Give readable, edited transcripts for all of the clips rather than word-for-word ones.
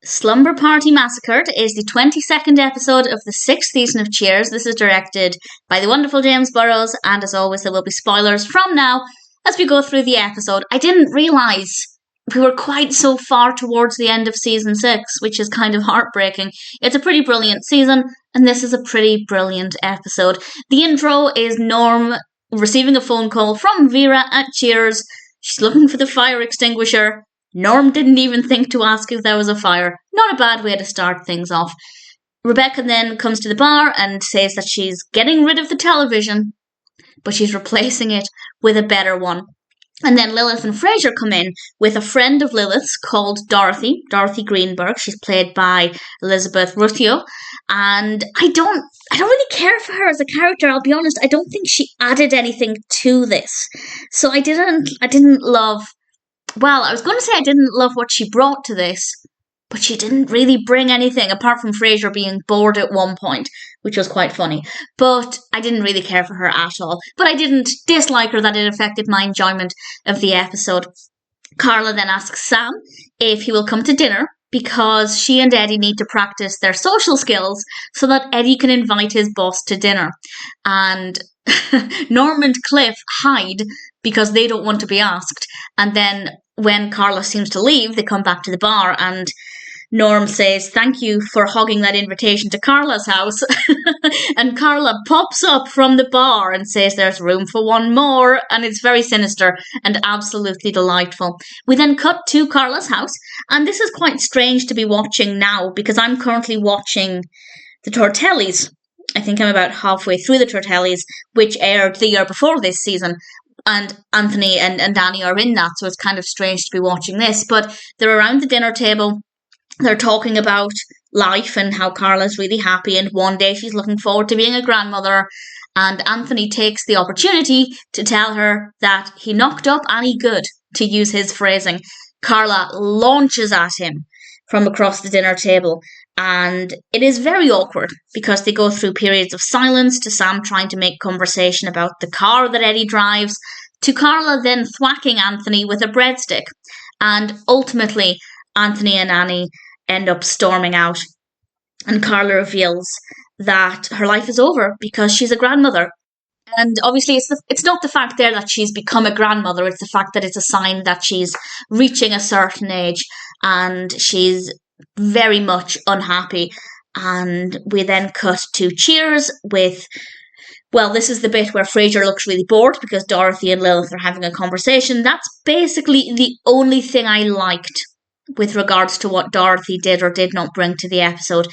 Slumber Party Massacred is the 22nd episode of the 6th season of Cheers. This is directed by the wonderful James Burrows, and as always, there will be spoilers from now as we go through the episode. I didn't realise we were quite so far towards the end of season 6, which is kind of heartbreaking. It's a pretty brilliant season, and this is a pretty brilliant episode. The intro is Norm receiving a phone call from Vera at Cheers. She's looking for the fire extinguisher. Norm didn't even think to ask if there was a fire. Not a bad way to start things off. Rebecca then comes to the bar and says that she's getting rid of the television, but she's replacing it with a better one. And then Lilith and Frasier come in with a friend of Lilith's called Dorothy Greenberg. She's played by Elizabeth Ruscio. And I don't really care for her as a character, I'll be honest. I don't think she added anything to this. So I didn't love... Well, I was going to say I didn't love what she brought to this, but she didn't really bring anything, apart from Frasier being bored at one point, which was quite funny. But I didn't really care for her at all. But I didn't dislike her, that it affected my enjoyment of the episode. Carla then asks Sam if he will come to dinner, because she and Eddie need to practice their social skills so that Eddie can invite his boss to dinner. And Norm and Cliff hide because they don't want to be asked. And then when Carla seems to leave, they come back to the bar and Norm says, "Thank you for hogging that invitation to Carla's house." And Carla pops up from the bar and says there's room for one more, and it's very sinister and absolutely delightful. We then cut to Carla's house, and this is quite strange to be watching now because I'm currently watching the Tortellis. I think I'm about halfway through the Tortellis, which aired the year before this season. And Anthony and Danny are in that, so it's kind of strange to be watching this. But they're around the dinner table. They're talking about life and how Carla's really happy, and one day she's looking forward to being a grandmother. And Anthony takes the opportunity to tell her that he knocked up Annie Good, to use his phrasing. Carla launches at him from across the dinner table, and it is very awkward because they go through periods of silence, to Sam trying to make conversation about the car that Eddie drives, to Carla then thwacking Anthony with a breadstick. And ultimately, Anthony and Annie end up storming out, and Carla reveals that her life is over because she's a grandmother. And obviously it's not the fact there that she's become a grandmother, it's the fact that it's a sign that she's reaching a certain age and she's very much unhappy. And we then cut to Cheers with, well, this is the bit where Frasier looks really bored because Dorothy and Lilith are having a conversation. That's basically the only thing I liked with regards to what Dorothy did or did not bring to the episode.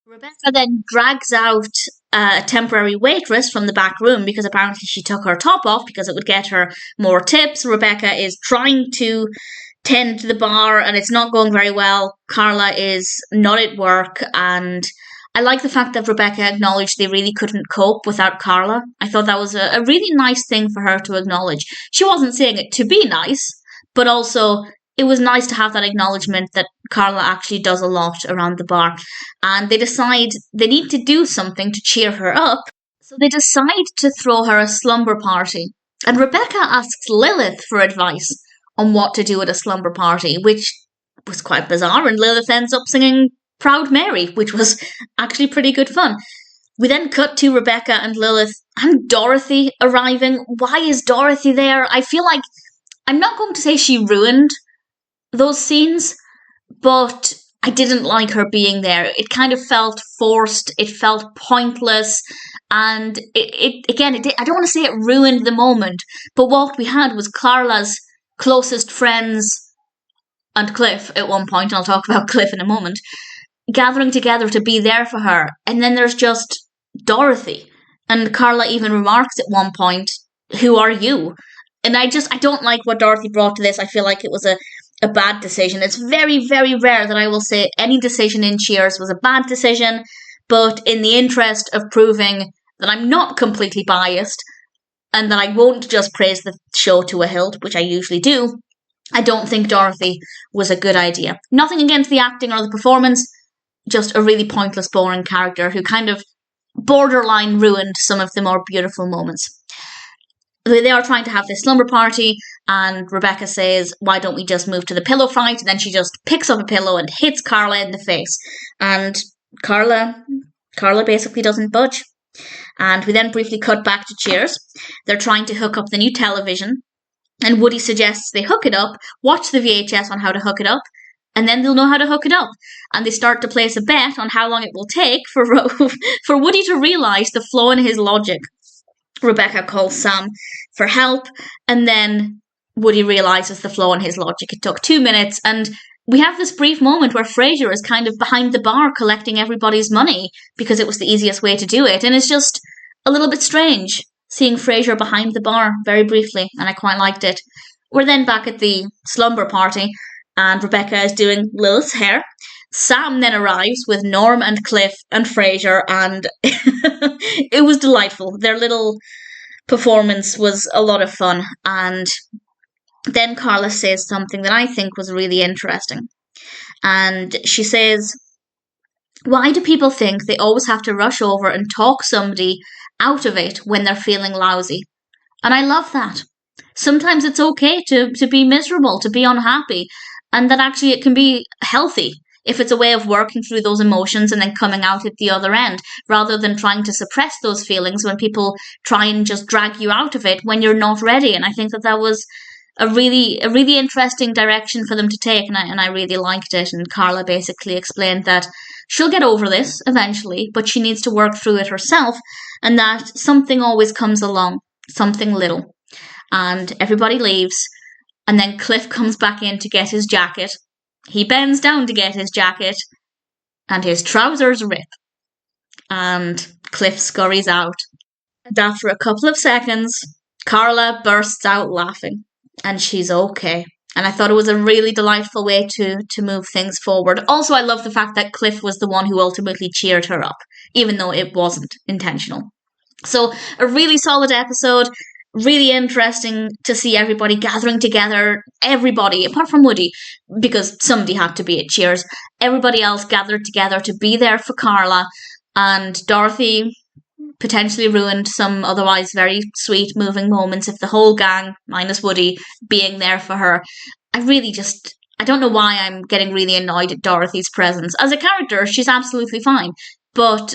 Rebecca then drags out a temporary waitress from the back room because apparently she took her top off because it would get her more tips. Rebecca is trying to tend to the bar and it's not going very well. Carla is not at work, and I like the fact that Rebecca acknowledged they really couldn't cope without Carla. I thought that was a really nice thing for her to acknowledge. She wasn't saying it to be nice, but also it was nice to have that acknowledgement that Carla actually does a lot around the bar. And they decide they need to do something to cheer her up, so they decide to throw her a slumber party. And Rebecca asks Lilith for advice on what to do at a slumber party, which was quite bizarre, and Lilith ends up singing Proud Mary, which was actually pretty good fun. We then cut to Rebecca and Lilith and Dorothy arriving. Why is Dorothy there? I feel like, I'm not going to say she ruined those scenes, but I didn't like her being there. It kind of felt forced, it felt pointless, and I don't want to say it ruined the moment, but what we had was Carla's closest friends and Cliff at one point, and I'll talk about Cliff in a moment, gathering together to be there for her, and then there's just Dorothy. And Carla even remarks at one point, "Who are you?" And I don't like what Dorothy brought to this. I feel like it was a bad decision. It's very, very rare that I will say any decision in Cheers was a bad decision, but in the interest of proving that I'm not completely biased and that I won't just praise the show to a hilt, which I usually do, I don't think Dorothy was a good idea. Nothing against the acting or the performance, just a really pointless, boring character who kind of borderline ruined some of the more beautiful moments. They are trying to have this slumber party, And Rebecca says, why don't we just move to the pillow fight? And then she just picks up a pillow and hits Carla in the face. And Carla basically doesn't budge. And we then briefly cut back to Cheers. They're trying to hook up the new television. And Woody suggests they hook it up, watch the VHS on how to hook it up, and then they'll know how to hook it up. And they start to place a bet on how long it will take for for Woody to realise the flaw in his logic. Rebecca calls Sam for help, and then Woody realises the flaw in his logic. It took 2 minutes, and we have this brief moment where Frasier is kind of behind the bar collecting everybody's money because it was the easiest way to do it. And it's just a little bit strange seeing Frasier behind the bar very briefly, and I quite liked it. We're then back at the slumber party, and Rebecca is doing Lilith's hair. Sam then arrives with Norm and Cliff and Frasier, and it was delightful. Their little performance was a lot of fun, and then Carla says something that I think was really interesting. And she says, why do people think they always have to rush over and talk somebody out of it when they're feeling lousy? And I love that. Sometimes it's okay to be miserable, to be unhappy, and that actually it can be healthy if it's a way of working through those emotions and then coming out at the other end, rather than trying to suppress those feelings when people try and just drag you out of it when you're not ready. And I think that was a really interesting direction for them to take, and I really liked it. And Carla basically explained that she'll get over this eventually, but she needs to work through it herself, and that something always comes along, something little. And everybody leaves, and then Cliff comes back in to get his jacket. He bends down to get his jacket, and his trousers rip. And Cliff scurries out. And after a couple of seconds, Carla bursts out laughing, and she's okay. And I thought it was a really delightful way to move things forward. Also, I love the fact that Cliff was the one who ultimately cheered her up, even though it wasn't intentional. So, a really solid episode. Really interesting to see everybody gathering together. Everybody, apart from Woody, because somebody had to be at Cheers. Everybody else gathered together to be there for Carla. And Dorothy potentially ruined some otherwise very sweet, moving moments if the whole gang, minus Woody, being there for her. I don't know why I'm getting really annoyed at Dorothy's presence. As a character, she's absolutely fine, but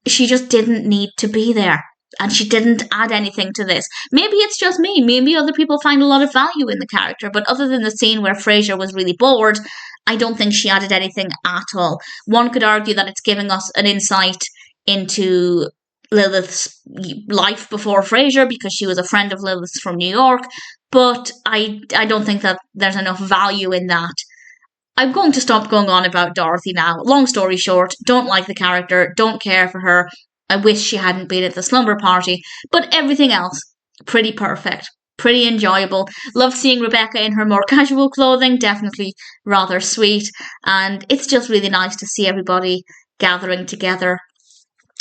she just didn't need to be there. And she didn't add anything to this. Maybe it's just me. Maybe other people find a lot of value in the character. But other than the scene where Frasier was really bored, I don't think she added anything at all. One could argue that it's giving us an insight into Lilith's life before Frasier, because she was a friend of Lilith's from New York. But I don't think that there's enough value in that. I'm going to stop going on about Dorothy now. Long story short, don't like the character, don't care for her. I wish she hadn't been at the slumber party, but everything else, pretty perfect, pretty enjoyable. Love seeing Rebecca in her more casual clothing, definitely rather sweet, and it's just really nice to see everybody gathering together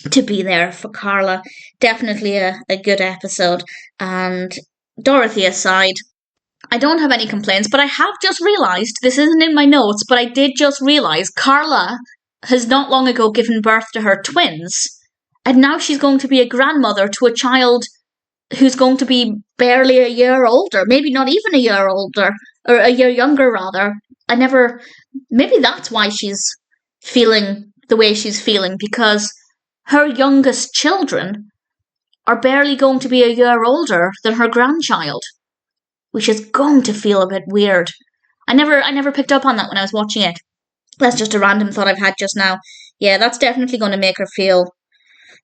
to be there for Carla. Definitely a good episode, and Dorothy aside, I don't have any complaints, but I have just realised, this isn't in my notes, but I did just realise Carla has not long ago given birth to her twins. And now she's going to be a grandmother to a child who's going to be barely a year older. Maybe not even a year older. Or a year younger, rather. Maybe that's why she's feeling the way she's feeling. Because her youngest children are barely going to be a year older than her grandchild. Which is going to feel a bit weird. I never picked up on that when I was watching it. That's just a random thought I've had just now. Yeah, that's definitely going to make her feel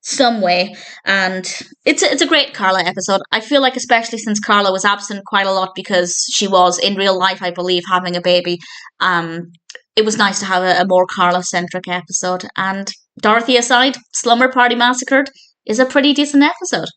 some way, and it's a great Carla episode. I feel like, especially since Carla was absent quite a lot because she was in real life, I believe, having a baby, it was nice to have a more Carla-centric episode. And Dorothy aside, Slumber Party Massacred is a pretty decent episode.